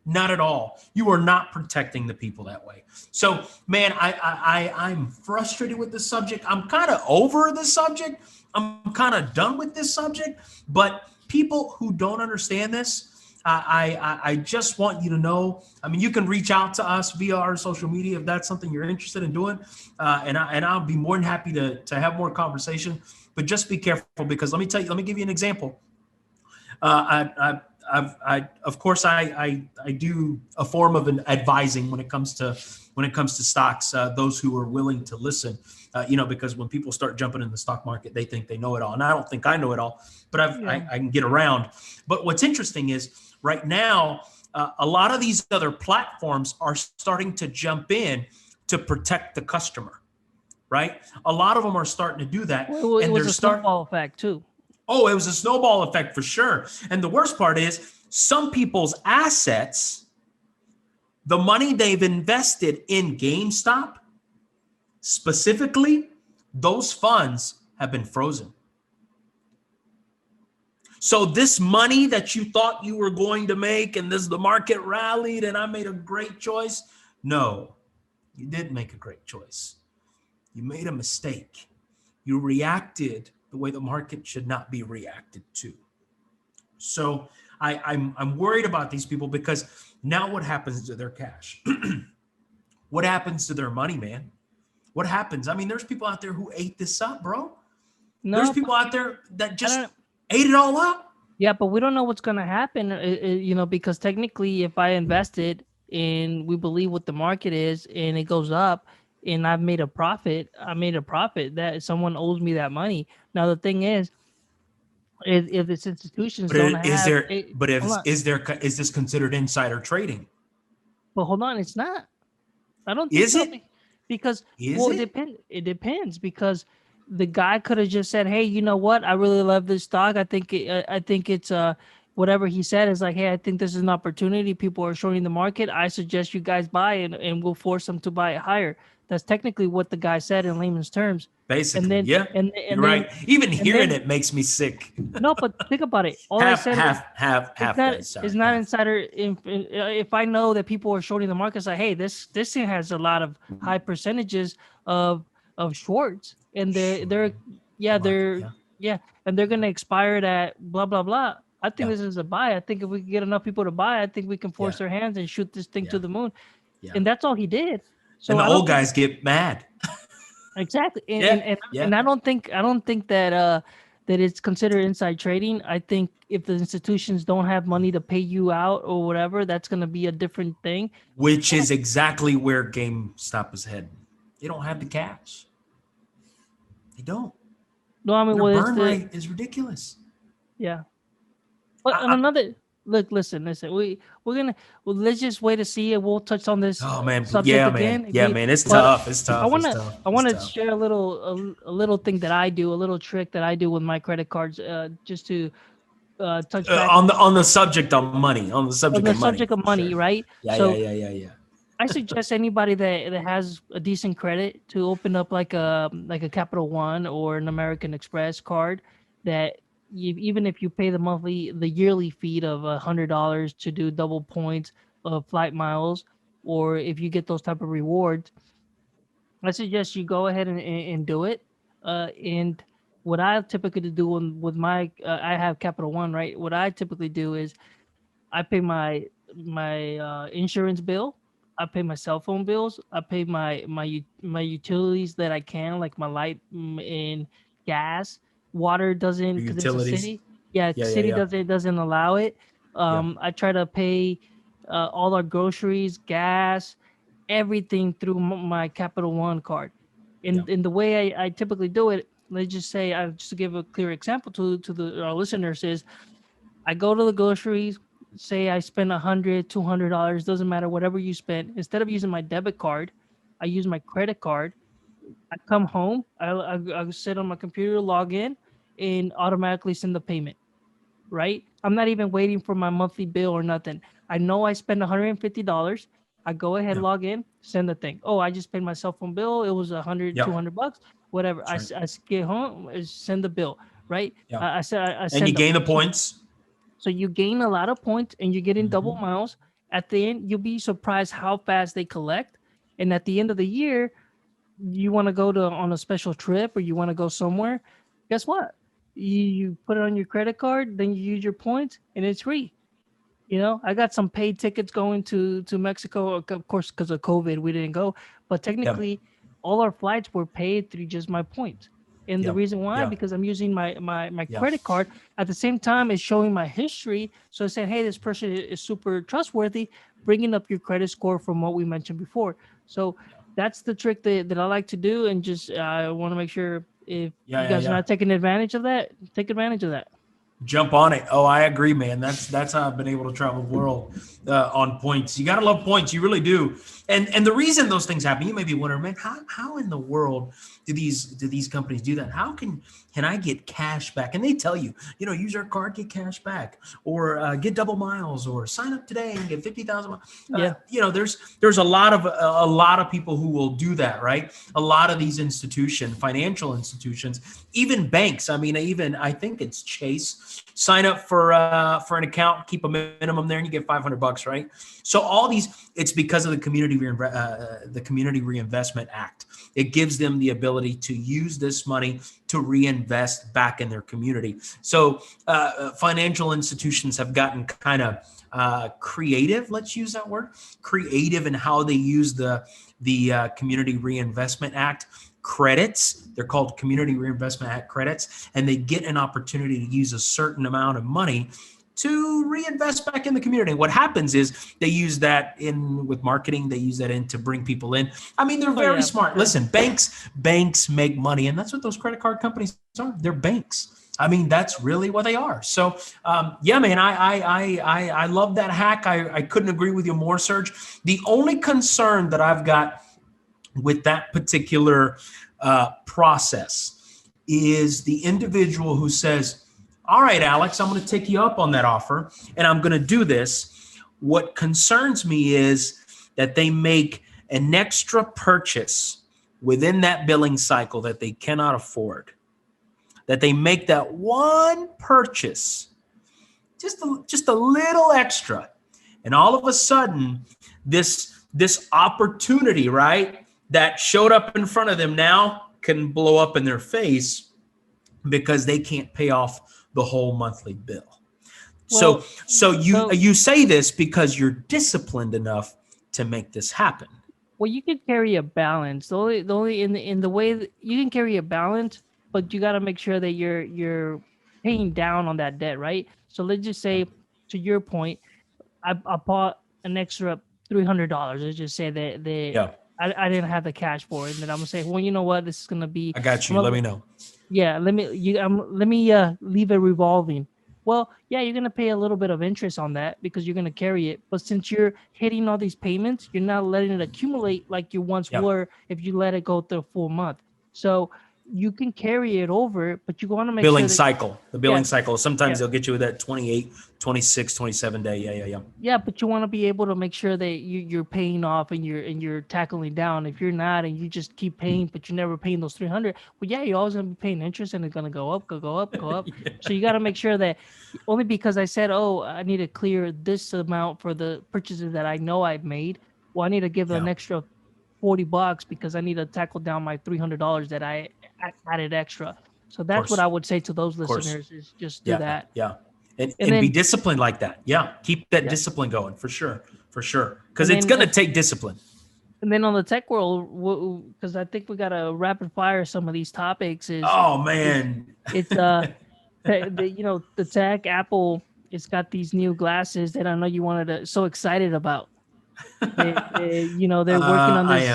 not at all. You are not protecting the people that way. So, man, I'm frustrated with this subject. I'm kind of over this subject. I'm kind of done with this subject. But people who don't understand this, I just want you to know. I mean, you can reach out to us via our social media if that's something you're interested in doing, and I'll be more than happy to have more conversation. But just be careful, because let me give you an example. Of course, I do a form of an advising when it comes to stocks. Those who are willing to listen, because when people start jumping in the stock market, they think they know it all, and I don't think I know it all, but I can get around. But what's interesting is right now, a lot of these other platforms are starting to jump in to protect the customer, right? A lot of them are starting to do that, and it was a snowball effect too. Oh, it was a snowball effect for sure. And the worst part is some people's assets, the money they've invested in GameStop, specifically, those funds have been frozen. So this money that you thought you were going to make, and the market rallied and I made a great choice. No, you didn't make a great choice. You made a mistake. You reacted the way the market should not be reacted to. So I'm worried about these people, because now what happens to their cash? What happens to their money, man? What happens? I mean, there's people out there who ate this up, bro. No, there's people out there that just ate it all up. Yeah, but we don't know what's going to happen, because technically if I invested and we believe what the market is and it goes up, and I made a profit, that someone owes me that money. Now, the thing is this institutions don't have... Is this considered insider trading? But hold on, it's not. I don't think so. Because it depends, because the guy could have just said, hey, you know what? I really love this stock. I think it's whatever he said is like, hey, I think this is an opportunity. People are shorting the market. I suggest you guys buy it, and we'll force them to buy it higher. That's technically what the guy said in layman's terms. And Basically, then yeah, and you're and then right. Even and hearing then it makes me sick. no, but think about it. All I half, said was half, guys. it's Sorry, not half. insider. If I know that people are shorting the market, it's like, hey, this thing has a lot of high percentages of shorts, and Sure. yeah Market, they're yeah, yeah, and they're gonna expire it at blah blah blah. I think yeah, this is a buy. I think if we can get enough people to buy, I think we can yeah, force their hands and shoot this thing to yeah, the moon. yeah. And that's all he did. And So the I old don't think guys get mad. exactly, Yeah, and yeah. I don't think that that it's considered inside trading. I think if the institutions don't have money to pay you out or whatever, that's going to be a different thing. Which is exactly where GameStop is heading. They don't have the cash. They don't. No, I mean, Their well, it's burn the rate is ridiculous. yeah. But on I, another look, listen. We're gonna let's just wait to see it. We'll touch on this oh man, subject yeah, man, again. yeah, man. It's But tough. It's I tough. It's wanna tough. I It's wanna tough. share a little thing that I do, a little trick that I do with my credit cards, just to touch back On the subject of money. On the on subject the of money, subject of for sure. money, right? Yeah, yeah, So yeah, yeah, yeah. I suggest anybody that has a decent credit to open up like a Capital One or an American Express card that even if you pay the yearly fee of $100 to do double points of flight miles, or if you get those type of rewards, I suggest you go ahead and do it. And what I typically do with my I have Capital One, right? What I typically do is I pay my insurance bill. I pay my cell phone bills. I pay my utilities that I can, like my light and gas. Water doesn't Your because it's a utilities. city. Yeah, Yeah, yeah, city yeah, doesn't allow it. yeah, I try to pay all our groceries, gas, everything through my Capital One card. yeah, In the way I typically do it, let's just say, just to give a clear example to our listeners is I go to the groceries, say I spend $100, $200, doesn't matter, whatever you spend. Instead of using my debit card, I use my credit card. I come home, I sit on my computer, log in, and automatically send the payment. Right? I'm not even waiting for my monthly bill or nothing. I know I spend $150. I go ahead, yeah, log in, send the thing. Oh, I just paid my cell phone bill. It was 100, yeah. 200 bucks, whatever. That's right. I get home, send the bill. Right? Yeah. I And you send them. gain the points. So you gain a lot of points and you're getting double Hmm. miles. At the end, you'll be surprised how fast they collect. And at the end of the year, you want to go to on a special trip or you want to go somewhere. Guess what? You put it on your credit card, then you use your points, and it's free. I got some paid tickets going to Mexico. Of course, because of COVID, we didn't go. But Yeah, technically, all our flights were paid through just my points. And the yeah, reason why, yeah, because I'm using my yeah, credit card at the same time it's showing my history. So it's saying, hey, this person is super trustworthy, bringing up your credit score from what we mentioned before. So that's the trick that I like to do. And just I want to make sure if yeah, you yeah, guys are yeah. not taking advantage of that, take advantage of that. Jump on it. Oh, I agree, man. That's how I've been able to travel the world on points. You gotta love points. You really do. And the reason those things happen, you may be wondering, man, how in the world do these companies do that? How can I get cash back? And they tell you, use our card, get cash back, or get double miles, or sign up today and get 50,000. Yeah. There's a lot of people who will do that, right? A lot of these financial institutions, even banks. I mean, even I think it's Chase. Sign up for an account, keep a minimum there, and you get $500, right? So all these, it's because of the Community Reinvestment Act. It gives them the ability to use this money to reinvest back in their community. So financial institutions have gotten kind of creative. Let's use that word, creative in how they use the Community Reinvestment Act credits. They're called Community Reinvestment Act credits, and they get an opportunity to use a certain amount of money to reinvest back in the community. What happens is they use that in with marketing. They use that in to bring people in. I mean, they're Oh very yeah, for smart. sure. Listen, banks make money, and that's what those credit card companies are. They're banks. I mean, that's really what they are. So, yeah, man, I love that hack. I couldn't agree with you more, Serge. The only concern that I've got with that particular process is the individual who says, all right, Alex, I'm going to take you up on that offer and I'm going to do this. What concerns me is that they make an extra purchase within that billing cycle that they cannot afford, that they make that one purchase, just a little extra, and all of a sudden this opportunity, right, that showed up in front of them now can blow up in their face because they can't pay off the whole monthly bill. Well, So you say this because you're disciplined enough to make this happen. well, you can carry a balance. The only in the way that you can carry a balance, but you got to make sure that you're paying down on that debt, right? So let's just say, to your point, I bought an extra $300. Let's just say that Yeah, I didn't have the cash for it, and then I'm gonna say, well, you know what, this is gonna be. I got I'm you. Let gonna, me know. yeah, let me leave it revolving. Well, yeah, you're gonna pay a little bit of interest on that because you're gonna carry it. But since you're hitting all these payments, you're not letting it accumulate like you once Yeah. were if you let it go through a full month. So you can carry it over, but you want to make Billing sure that cycle. The yeah, billing cycle. Sometimes yeah. they'll get you with that 28, 26, 27 day. Yeah. Yeah, but you want to be able to make sure that you're paying off and you're tackling down. If you're not and you just keep paying, but you're never paying those 300, well, yeah, you're always gonna be paying interest and it's gonna go up, go up, go up. So you got to make sure that only because I said, oh, I need to clear this amount for the purchases that I know I've made. Well, I need to give Yeah. an extra $40 because I need to tackle down my $300 that I added extra. So that's what course. I would say to those Of course. listeners is just do that. Yeah. And And be then disciplined like that. Yeah. Keep that yeah, discipline going for sure. For sure. Because and it's then going to take discipline. And then on the tech world, because I think we gotta rapid fire some of these topics. Oh, Is man. it's the tech Apple. It's got these new glasses that I know you wanted to so excited about. They're working on I this.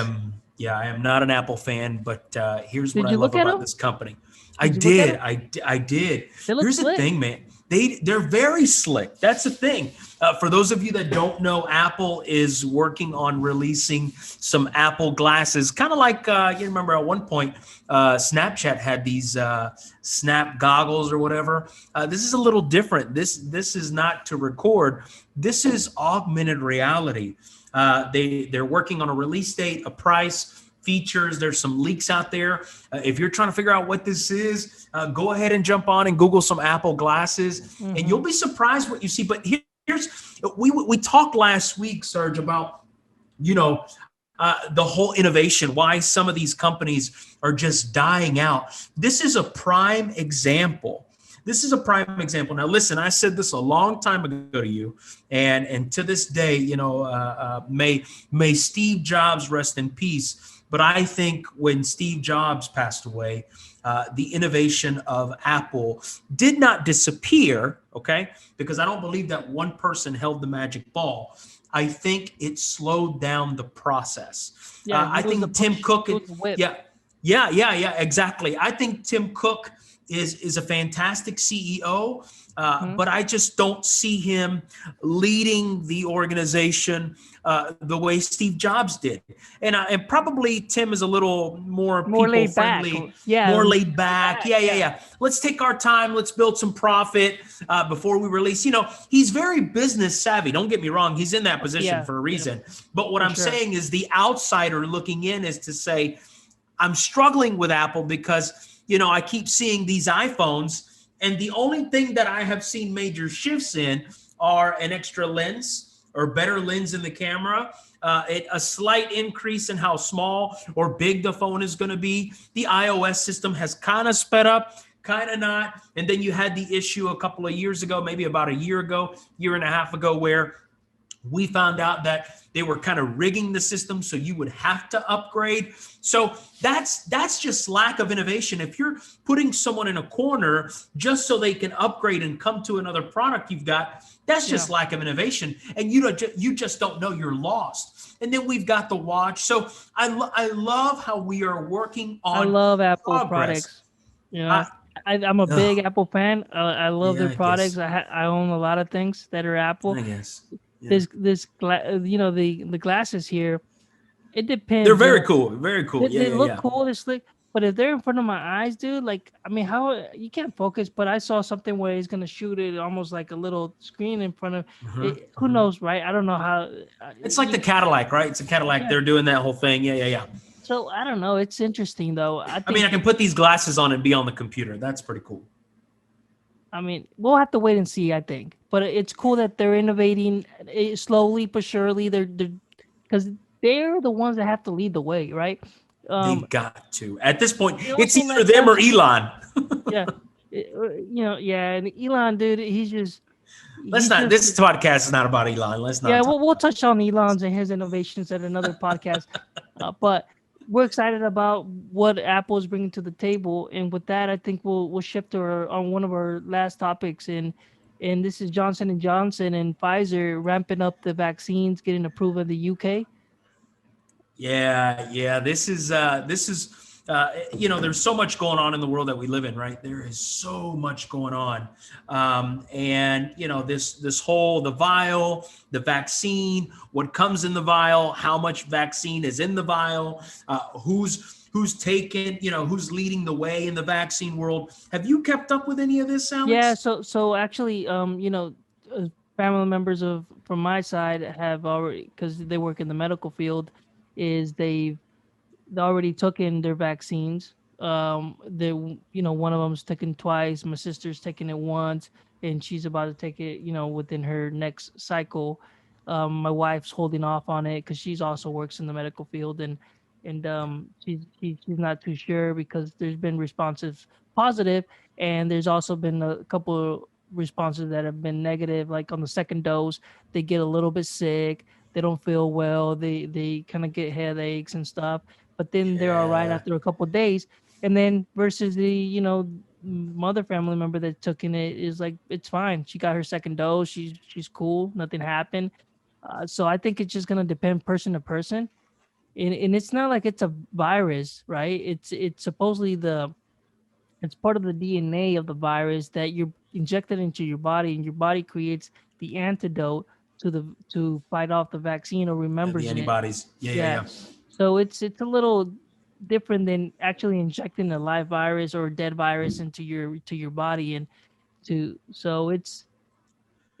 am not an Apple fan, but here's what Did I you love look at about them? this company. I Did you look at did. them? I did. They look Here's the slick. thing, man. They're very slick. That's the thing. For those of you that don't know, Apple is working on releasing some Apple glasses, kind of like you remember at one point, Snapchat had these Snap goggles or whatever. This is a little different. This is not to record. This is augmented reality. They're working on a release date, a price, features. There's some leaks out there. If you're trying to figure out what this is, go ahead and jump on and Google some Apple glasses, and you'll be surprised what you see. But here's we talked last week, Serge, about the whole innovation, why some of these companies are just dying out. This is a prime example. Now, listen, I said this a long time ago to you, and to this day, may Steve Jobs rest in peace. But I think when Steve Jobs passed away, the innovation of Apple did not disappear, okay? Because I don't believe that one person held the magic ball. I think it slowed down the process. Yeah, I think Tim Cook, exactly. I think Tim Cook is a fantastic CEO, but I just don't see him leading the organization the way Steve Jobs did. And probably Tim is a little more people friendly, more laid back. Yeah. Let's take our time. Let's build some profit before we release. He's very business savvy. Don't get me wrong. He's in that position for a reason. But what I'm saying is the outsider looking in is to say, I'm struggling with Apple because I keep seeing these iPhones, and the only thing that I have seen major shifts in are an extra lens or better lens in the camera, a slight increase in how small or big the phone is going to be. The iOS system has kind of sped up, kind of not. And then you had the issue a couple of years ago, maybe about a year and a half ago, where we found out that they were kind of rigging the system so you would have to upgrade. So that's just lack of innovation. If you're putting someone in a corner just so they can upgrade and come to another product you've got, that's just lack of innovation. And you just don't know, you're lost. And then we've got the watch. So I love how we are working on. I love Apple progress. products. I'm a big Apple fan. I love their products. I own a lot of things that are Apple. I guess. Yeah. The glasses here, it depends. They're very cool. Very cool. They look cool. They're slick. But if they're in front of my eyes, dude, how you can't focus. But I saw something where he's gonna shoot it almost like a little screen in front of. Who knows, right? I don't know how. It's like the Cadillac, right? It's a Cadillac. Yeah. They're doing that whole thing. Yeah. So I don't know. It's interesting though. I I mean, think I can put these glasses on and be on the computer. That's pretty cool. I mean, we'll have to wait and see. I think, but it's cool that they're innovating slowly but surely. They're because they're the ones that have to lead the way, right? They've got to. At this point, It it's also either them or lets Elon. yeah, yeah. And Elon, dude, Let's he's not. just This podcast is not about Elon. Let's yeah. not talk We'll about touch on Elon's and his innovations at another podcast, but we're excited about what Apple is bringing to the table. And with that, I think we'll shift to on one of our last topics, and this is Johnson and Johnson and Pfizer ramping up the vaccines, getting approved in the UK. Yeah, yeah. There's so much going on in the world that we live in, right? There is so much going on, and this whole the vial, the vaccine, what comes in the vial, how much vaccine is in the vial, who's taken, who's leading the way in the vaccine world. Have you kept up with any of this, Yeah, Alex? so actually, family members of from my side have already, because they work in the medical field, is they already took in their vaccines. They, one of them's taken twice. My sister's taken it once, and she's about to take it, within her next cycle. My wife's holding off on it because she's also works in the medical field, and she's not too sure because there's been responses positive, and there's also been a couple of responses that have been negative. Like on the second dose, they get a little bit sick, they don't feel well, they kind of get headaches and stuff, but then they're all right Yeah, after a couple of days. And then versus the mother family member that took in it is like it's fine. She got her second dose. She's cool. Nothing happened. So I think it's just gonna depend person to person. And it's not like it's a virus, right? It's supposedly it's part of the DNA of the virus that you're injected into your body, and your body creates the antidote to fight off the vaccine or yeah, the remembers it. antibodies. Yeah, yeah, Yeah. yeah. So it's a little different than actually injecting a live virus or a dead virus into your body, and to so it's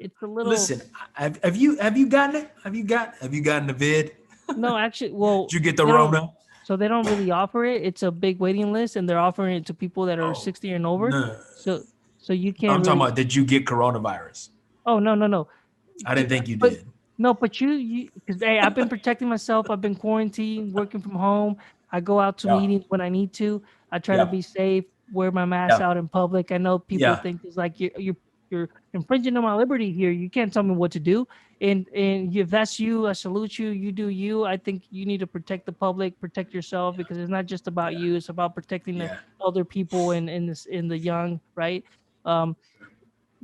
a little Listen, have you gotten it? Have you gotten the vid? no, actually, Did well, you get the they don't. Rona? So they don't really offer it. It's a big waiting list, and they're offering it to people that are Oh 60 and over. no, So so you can't I'm talking really. about did you get coronavirus? Oh, no, no, no. I didn't think you But did. no, but you because hey, I've been protecting myself. I've been quarantined, working from home. I go out to Yeah, meetings when I need to. I try to yeah, be safe, wear my mask yeah, out in public. I know people yeah, think it's like you're infringing on my liberty here. You can't tell me what to do. And if that's you, I salute you. You do you. I think you need to protect the public, protect yourself, because it's not just about yeah, you. It's about protecting the yeah. other people and in the young, right? Um,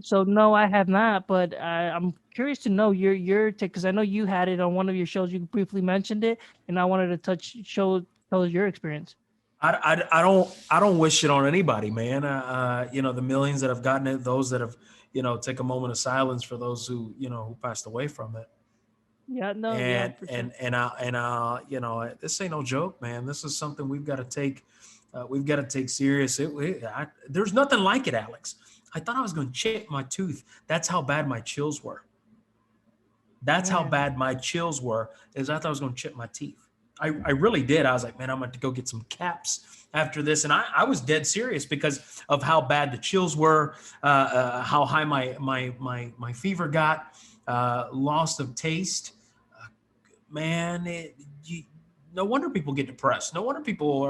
so no, I have not, but I'm curious to know your take because I know you had it on one of your shows. You briefly mentioned it, and I wanted to tell us your experience. I don't wish it on anybody, man. The millions that have gotten it, those that have, take a moment of silence for those who passed away from it. Yeah, no, yeah, And for sure. and and this ain't no joke, man. This is something we've got to take serious. There's nothing like it, Alex. I thought I was going to chip my tooth. That's how bad my chills were. That's how Man, bad my chills were. Is I thought I was going to chip my teeth. I really did. I was like, man, I'm going to go get some caps after this, and I was dead serious because of how bad the chills were, how high my fever got, loss of taste. Man, no wonder people get depressed. No wonder people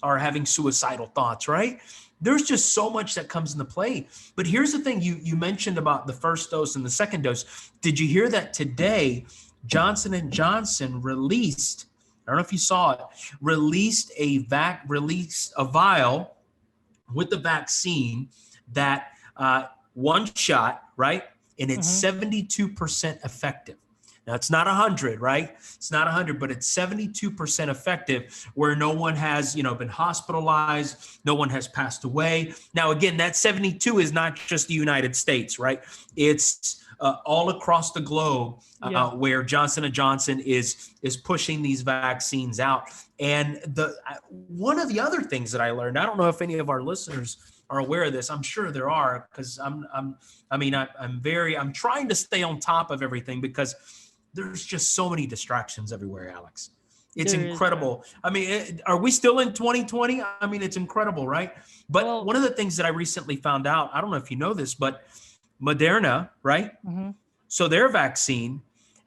are having suicidal thoughts, right? There's just so much that comes into play. But here's the thing: you mentioned about the first dose and the second dose. Did you hear that today? Johnson and Johnson released. I don't know if you saw it. Released a vial with the vaccine that one shot, right, and it's hmm 72% effective. Now it's not 100, right? It's not 100, but it's 72% effective, where no one has, been hospitalized, no one has passed away. Now again, that 72 is not just the United States, right? It's all across the globe, yeah, where Johnson and Johnson is pushing these vaccines out. And one of the other things that I learned, I don't know if any of our listeners are aware of this. I'm sure there are, because I'm trying to stay on top of everything because there's just so many distractions everywhere, Alex. It's There is, man. incredible. I mean, are we still in 2020? I mean, it's incredible, right? But Well, one of the things that I recently found out, I don't know if you know this, but Moderna, right? mm-hmm, So their vaccine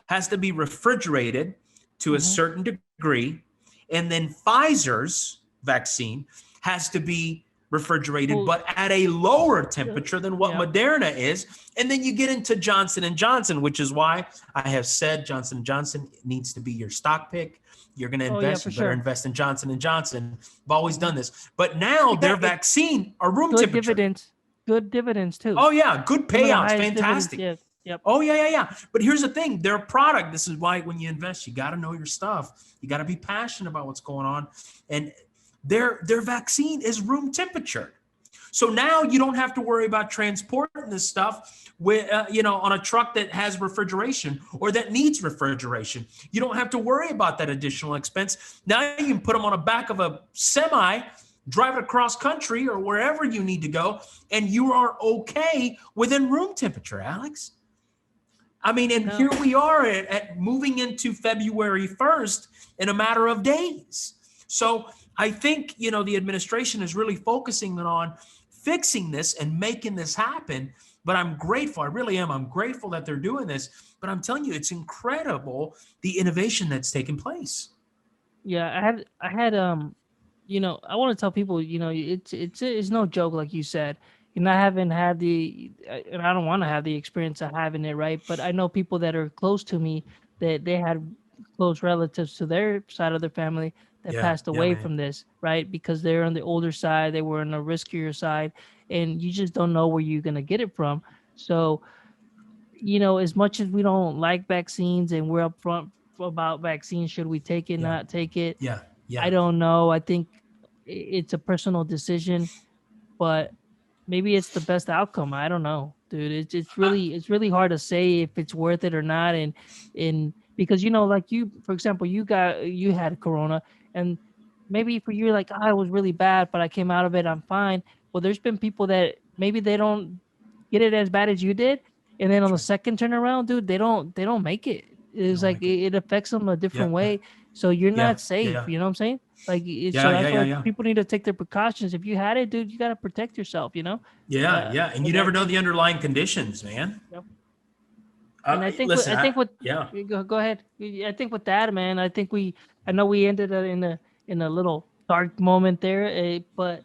has to be refrigerated to a mm-hmm. certain degree. And then Pfizer's vaccine has to be refrigerated, Well, but at a lower temperature than what yeah. Moderna is. And then you get into Johnson & Johnson, which is why I have said Johnson & Johnson needs to be your stock pick. You're going to Oh yeah, invest, for you better sure. invest in Johnson & Johnson. I've always Mm-hmm. done this. But now It their got it vaccine are room good temperature. dividends. Good dividends too. Oh, yeah. Good Some of the payouts. highest dividends. Fantastic. Yeah. Yep. Oh, yeah. But here's the thing. Their product, this is why when you invest, you got to know your stuff. You got to be passionate about what's going on. And their vaccine is room temperature. So now you don't have to worry about transporting this stuff with, on a truck that has refrigeration or that needs refrigeration. You don't have to worry about that additional expense. Now you can put them on the back of a semi, drive it across country or wherever you need to go, and you are okay within room temperature, Alex. I mean, and No. here we are at moving into February 1st in a matter of days. So I think, the administration is really focusing on fixing this and making this happen. But I'm grateful. I really am. I'm grateful that they're doing this. But I'm telling you, it's incredible the innovation that's taken place. Yeah, I want to tell people, it's no joke, like you said. I haven't had and I don't want to have the experience of having it, right? But I know people that are close to me that they had close relatives to their side of their family that passed Yeah, away man. from this, right? Because they're on the older side, they were on the riskier side, and you just don't know where you're gonna get it from. So, as much as we don't like vaccines and we're upfront about vaccines, should we take it, Yeah, not take it? yeah, I yeah. don't know. I think it's a personal decision, but maybe it's the best outcome. I don't know, dude. It's really hard to say if it's worth it or not, and because like you, for example, you had corona, and maybe for you, like, it was really bad, but I came out of it, I'm fine. Well, there's been people that maybe they don't get it as bad as you did, and then on That's the right. second turnaround, dude, they don't make it. They It's don't like make it. it affects them a Yeah, different way, so you're yeah, not safe. yeah, You know what I'm saying? Like, so yeah, yeah, that's yeah, why yeah. people need to take their precautions. If you had it, dude, you got to protect yourself. Yeah, yeah. And you And I never know think, the underlying conditions, man. you know, and Listen, I think with yeah. go ahead. I think with that, man, I know we ended in a little dark moment there, but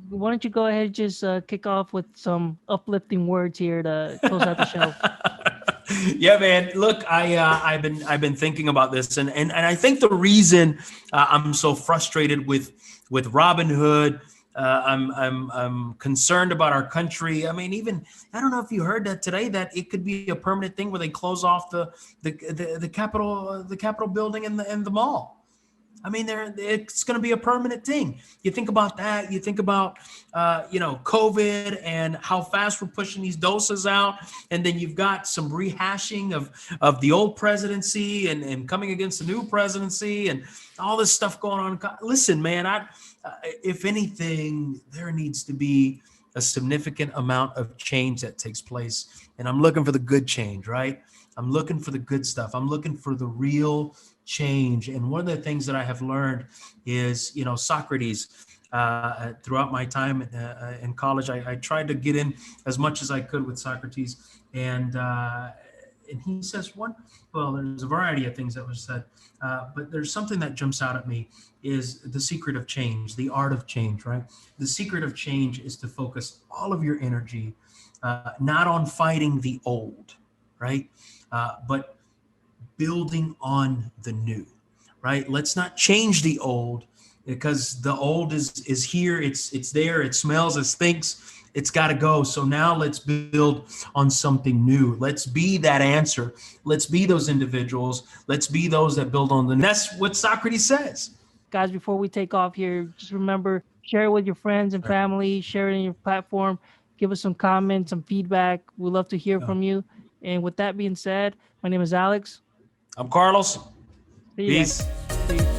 why don't you go ahead and just kick off with some uplifting words here to close out the show? Yeah, man. Look, I've been thinking about this, and I think the reason I'm so frustrated with Robin Hood, I'm concerned about our country. I mean, even I don't know if you heard that today that it could be a permanent thing where they close off the Capitol building and the mall. I mean, it's going to be a permanent thing. You think about that. You think about, COVID and how fast we're pushing these doses out. And then you've got some rehashing of the old presidency and coming against the new presidency and all this stuff going on. Listen, man, if anything, there needs to be a significant amount of change that takes place. And I'm looking for the good change, right? I'm looking for the good stuff. I'm looking for the real change. And one of the things that I have learned is, Socrates, throughout my time in college, I tried to get in as much as I could with Socrates. And he says there's a variety of things that was said, but there's something that jumps out at me is the secret of change, the art of change, right? The secret of change is to focus all of your energy, not on fighting the old, right? But building on the new, right? Let's not change the old because the old is here. It's there. It smells. It stinks. It's got to go. So now let's build on something new. Let's be that answer. Let's be those individuals. Let's be those that build on the new. That's what Socrates says. Guys, before we take off here, just remember, share it with your friends and Right. family, share it in your platform, give us some comments, some feedback. We'd love to hear Yeah. from you. And with that being said, my name is Alex. I'm Carlos. See you guys. Peace. See you.